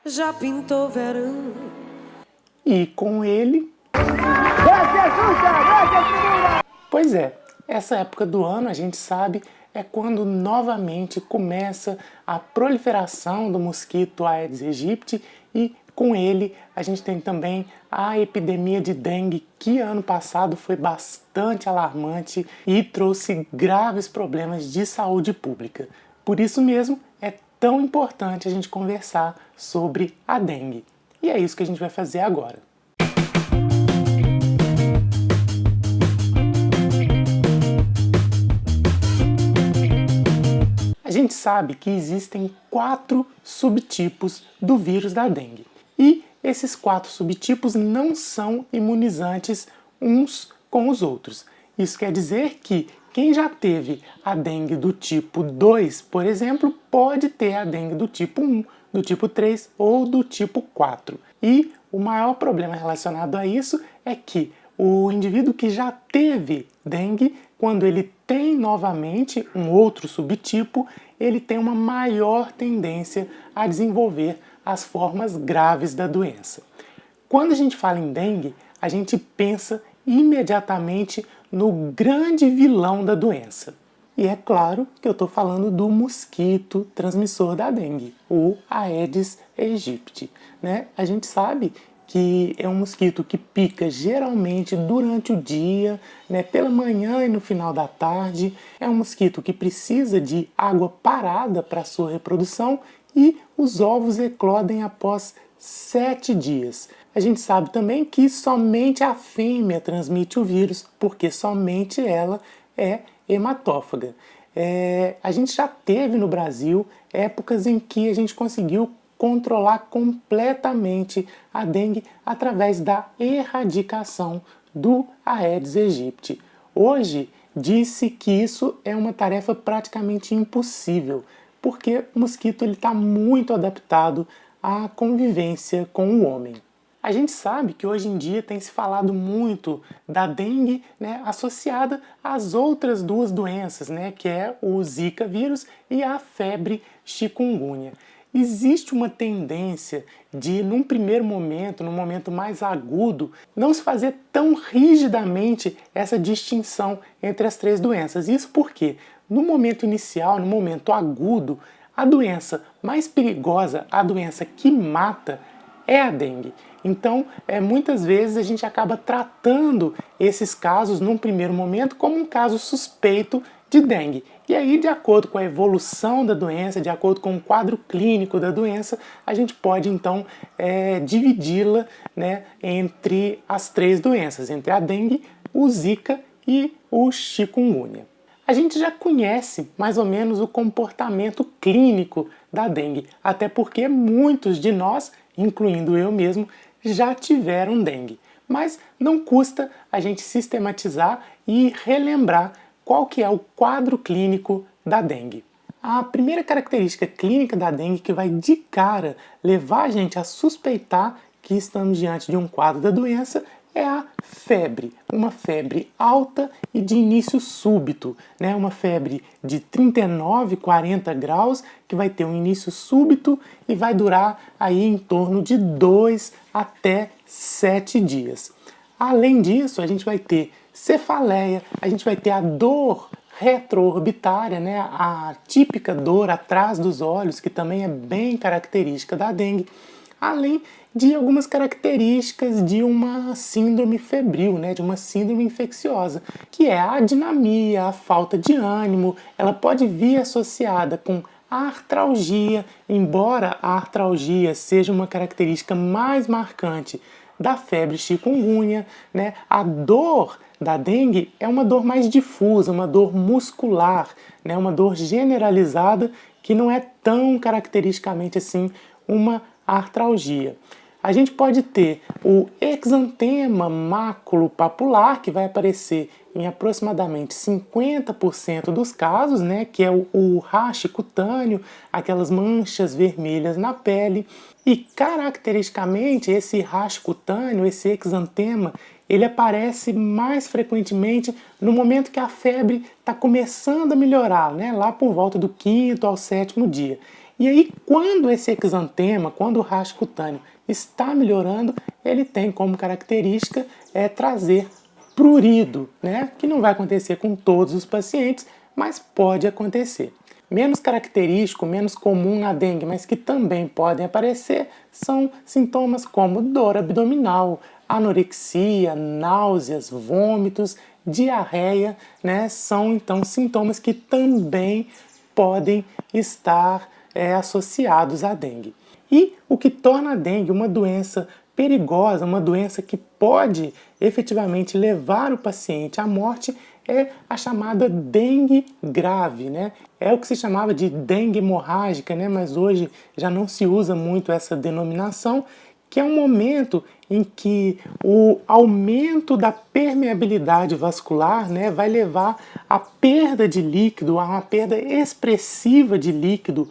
Já pintou verão. E com ele... Pois é, essa época do ano, a gente sabe, é quando novamente começa a proliferação do mosquito Aedes aegypti e com ele a gente tem também a epidemia de dengue, que ano passado foi bastante alarmante e trouxe graves problemas de saúde pública. Por isso mesmo é tão importante a gente conversar sobre a dengue. E é isso que a gente vai fazer agora. A gente sabe que existem 4 subtipos do vírus da dengue. E esses 4 subtipos não são imunizantes uns com os outros. Isso quer dizer que quem já teve a dengue do tipo 2, por exemplo, pode ter a dengue do tipo 1, do tipo 3 ou do tipo 4. E o maior problema relacionado a isso é que o indivíduo que já teve dengue, quando ele tem novamente um outro subtipo, ele tem uma maior tendência a desenvolver as formas graves da doença. Quando a gente fala em dengue, a gente pensa imediatamente no grande vilão da doença. E é claro que eu estou falando do mosquito transmissor da dengue, o Aedes aegypti, né? A gente sabe que é um mosquito que pica geralmente durante o dia, né, pela manhã e no final da tarde. É um mosquito que precisa de água parada para sua reprodução e os ovos eclodem após 7 dias. A gente sabe também que somente a fêmea transmite o vírus, porque somente ela é hematófaga. A gente já teve no Brasil épocas em que a gente conseguiu controlar completamente a dengue através da erradicação do Aedes aegypti. Hoje, disse que isso é uma tarefa praticamente impossível, porque o mosquito está muito adaptado à convivência com o homem. A gente sabe que hoje em dia tem se falado muito da dengue, né, associada às outras duas doenças, né, que é o Zika vírus e a febre chikungunya. Existe uma tendência de, num primeiro momento, num momento mais agudo, não se fazer tão rigidamente essa distinção entre as 3 doenças. Isso porque, no momento inicial, no momento agudo, a doença mais perigosa, a doença que mata, é a dengue. Então, muitas vezes a gente acaba tratando esses casos, num primeiro momento, como um caso suspeito de dengue. E aí, de acordo com a evolução da doença, de acordo com o quadro clínico da doença, a gente pode, então, dividi-la, né, entre as 3 doenças, entre a dengue, o Zika e o chikungunya. A gente já conhece mais ou menos o comportamento clínico da dengue, até porque muitos de nós, incluindo eu mesmo, já tiveram dengue. Mas não custa a gente sistematizar e relembrar qual que é o quadro clínico da dengue. A primeira característica clínica da dengue que vai de cara levar a gente a suspeitar que estamos diante de um quadro da doença é a febre. Uma febre alta e de início súbito, né? Uma febre de 39, 40 graus que vai ter um início súbito e vai durar aí em torno de 2 até 7 dias. Além disso, a gente vai ter cefaleia, a gente vai ter a dor retroorbitária, né? A típica dor atrás dos olhos, que também é bem característica da dengue, além de algumas características de uma síndrome febril, né, de uma síndrome infecciosa, que é a adinamia, a falta de ânimo. Ela pode vir associada com a artralgia, embora a artralgia seja uma característica mais marcante da febre chikungunya, né, a dor da dengue é uma dor mais difusa, uma dor muscular, né, uma dor generalizada que não é tão caracteristicamente assim uma artralgia. A gente pode ter o exantema maculopapular, que vai aparecer em aproximadamente 50% dos casos, né, que é o rache cutâneo, aquelas manchas vermelhas na pele. E caracteristicamente esse rache cutâneo, esse exantema, ele aparece mais frequentemente no momento que a febre está começando a melhorar, né, lá por volta do 5º ao 7º dia. E aí, quando esse exantema, quando o rastro cutâneo está melhorando, ele tem como característica trazer prurido, né? Que não vai acontecer com todos os pacientes, mas pode acontecer. Menos característico, menos comum na dengue, mas que também podem aparecer, são sintomas como dor abdominal, anorexia, náuseas, vômitos, diarreia, né? São então sintomas que também podem estar associados à dengue. E o que torna a dengue uma doença perigosa, uma doença que pode efetivamente levar o paciente à morte, é a chamada dengue grave, né? É o que se chamava de dengue hemorrágica, né? Mas hoje já não se usa muito essa denominação, que é um momento em que o aumento da permeabilidade vascular, né, vai levar à perda de líquido, a uma perda expressiva de líquido,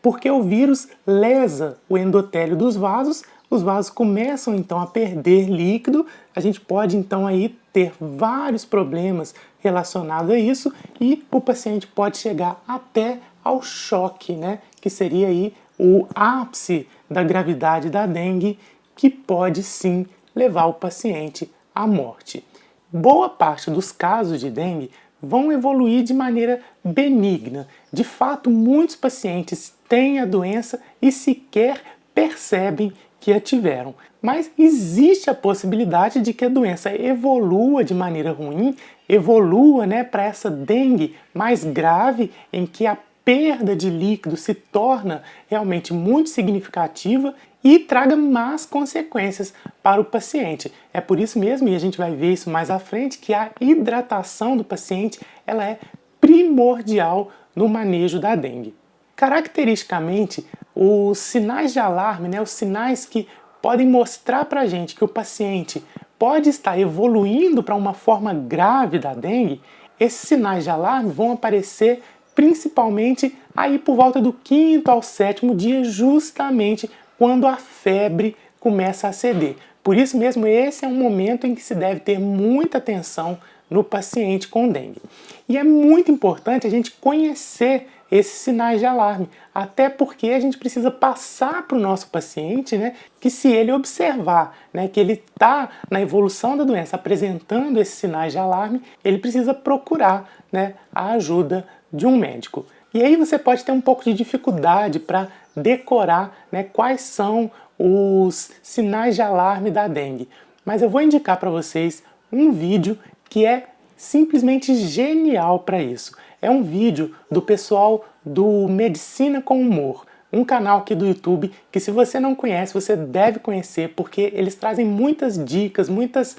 porque o vírus lesa o endotélio dos vasos, os vasos começam então a perder líquido, a gente pode então aí ter vários problemas relacionados a isso e o paciente pode chegar até ao choque, né, que seria aí o ápice da gravidade da dengue, que pode sim levar o paciente à morte. Boa parte dos casos de dengue vão evoluir de maneira benigna. De fato, muitos pacientes têm a doença e sequer percebem que a tiveram. Mas existe a possibilidade de que a doença evolua de maneira ruim, evolua, né, para essa dengue mais grave, em que a perda de líquido se torna realmente muito significativa e traga más consequências para o paciente. É por isso mesmo, e a gente vai ver isso mais à frente, que a hidratação do paciente ela é primordial no manejo da dengue. Caracteristicamente, os sinais de alarme, né, os sinais que podem mostrar para a gente que o paciente pode estar evoluindo para uma forma grave da dengue, esses sinais de alarme vão aparecer principalmente aí por volta do 5º ao 7º dia, justamente quando a febre começa a ceder. Por isso mesmo, esse é um momento em que se deve ter muita atenção no paciente com dengue. E é muito importante a gente conhecer esses sinais de alarme, até porque a gente precisa passar para o nosso paciente, né, que se ele observar, né, que ele está na evolução da doença apresentando esses sinais de alarme, ele precisa procurar, né, a ajuda de um médico. E aí você pode ter um pouco de dificuldade para decorar, né, quais são os sinais de alarme da dengue. Mas eu vou indicar para vocês um vídeo que é simplesmente genial para isso. É um vídeo do pessoal do Medicina com Humor, um canal aqui do YouTube que, se você não conhece, você deve conhecer, porque eles trazem muitas dicas, muitas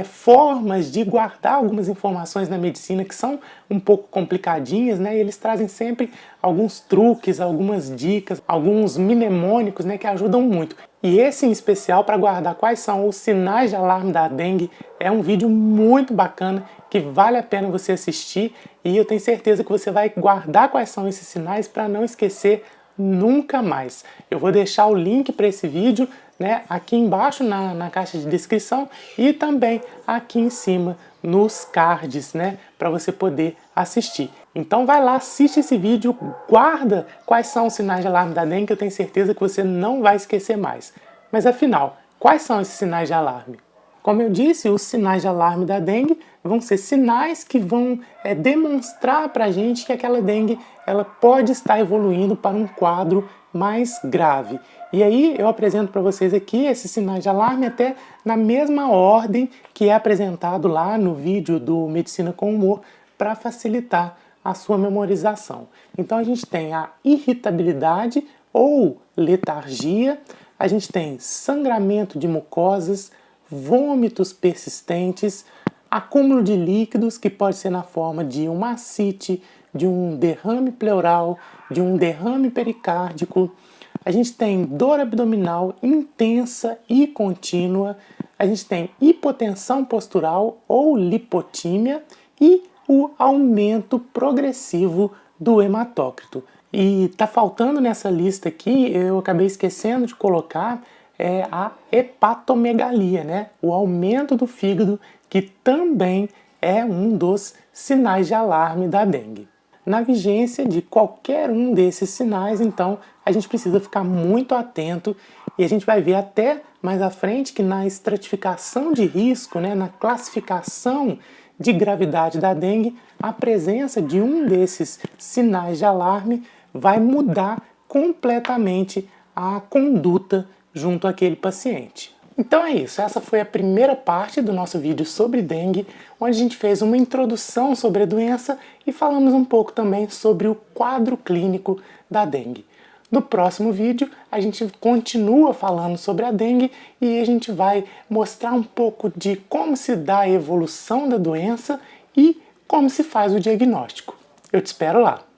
formas de guardar algumas informações na medicina que são um pouco complicadinhas, né? E eles trazem sempre alguns truques, algumas dicas, alguns mnemônicos, né, que ajudam muito. E esse em especial, para guardar quais são os sinais de alarme da dengue, é um vídeo muito bacana que vale a pena você assistir, e eu tenho certeza que você vai guardar quais são esses sinais para não esquecer nunca mais. Eu vou deixar o link para esse vídeo, né, aqui embaixo na caixa de descrição e também aqui em cima nos cards, né, para você poder assistir. Então vai lá, assiste esse vídeo, guarda quais são os sinais de alarme da dengue, que eu tenho certeza que você não vai esquecer mais. Mas afinal, quais são esses sinais de alarme? Como eu disse, os sinais de alarme da dengue vão ser sinais que vão demonstrar para a gente que aquela dengue ela pode estar evoluindo para um quadro mais grave. E aí eu apresento para vocês aqui esses sinais de alarme até na mesma ordem que é apresentado lá no vídeo do Medicina com Humor, para facilitar a sua memorização. Então a gente tem a irritabilidade ou letargia, a gente tem sangramento de mucosas, vômitos persistentes, acúmulo de líquidos, que pode ser na forma de uma ascite, de um derrame pleural, de um derrame pericárdico. A gente tem dor abdominal intensa e contínua, a gente tem hipotensão postural ou lipotímia e o aumento progressivo do hematócrito. E tá faltando nessa lista aqui, eu acabei esquecendo de colocar, a hepatomegalia, né? O aumento do fígado, que também é um dos sinais de alarme da dengue. na vigência de qualquer um desses sinais, então a gente precisa ficar muito atento e a gente vai ver até mais à frente que na estratificação de risco, né, na classificação de gravidade da dengue, a presença de um desses sinais de alarme vai mudar completamente a conduta junto àquele paciente. Então é isso, essa foi a primeira parte do nosso vídeo sobre dengue, onde a gente fez uma introdução sobre a doença e falamos um pouco também sobre o quadro clínico da dengue. No próximo vídeo a gente continua falando sobre a dengue e a gente vai mostrar um pouco de como se dá a evolução da doença e como se faz o diagnóstico. Eu te espero lá!